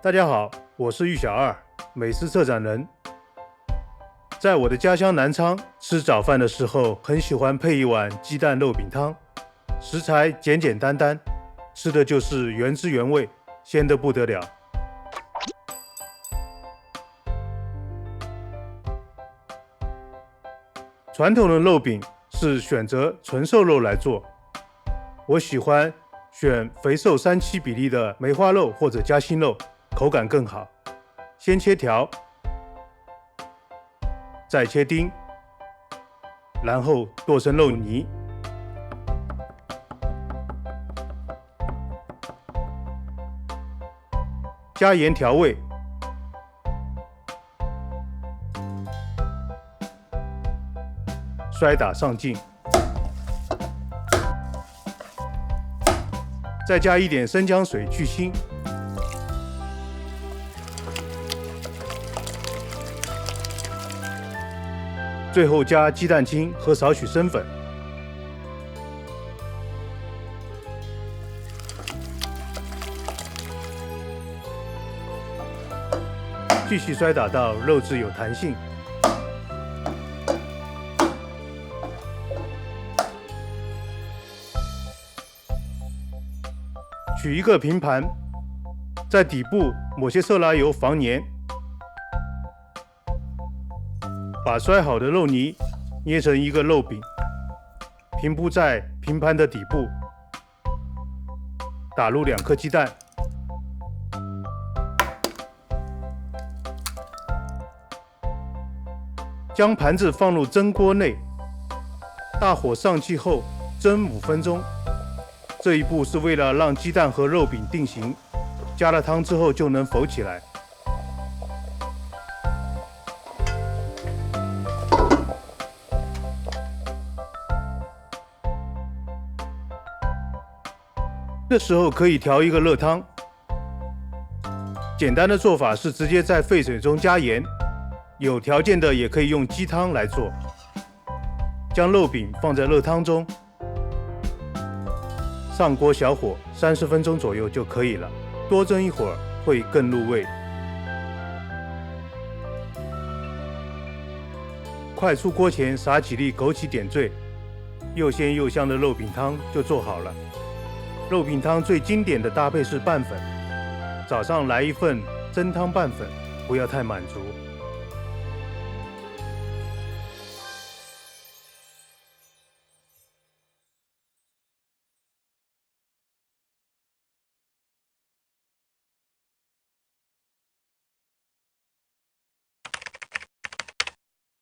大家好，我是玉小二，美食策展人。在我的家乡南昌，吃早饭的时候，很喜欢配一碗鸡蛋肉饼汤，食材简简单单，吃的就是原汁原味，鲜得不得了。传统的肉饼是选择纯瘦肉来做，我喜欢选肥瘦3:7比例的梅花肉或者夹心肉，口感更好。先切条，再切丁，然后剁成肉泥。加盐调味，摔打上劲，再加一点生姜水去腥。最后加鸡蛋清和少许生粉，继续摔打到肉质有弹性。取一个平盘，在底部抹些色拉油防粘。把摔好的肉泥捏成一个肉饼，平铺在平盘的底部，打入2颗鸡蛋，将盘子放入蒸锅内，大火上气后蒸5分钟。这一步是为了让鸡蛋和肉饼定型，加了汤之后就能浮起来。这时候可以调一个热汤。简单的做法是直接在沸水中加盐，有条件的也可以用鸡汤来做。将肉饼放在热汤中，上锅小火30分钟左右就可以了，多蒸一会儿会更入味。快出锅前撒几粒枸杞点缀，又鲜又香的肉饼汤就做好了。肉饼汤最经典的搭配是拌粉，早上来一份蒸汤拌粉，不要太满足。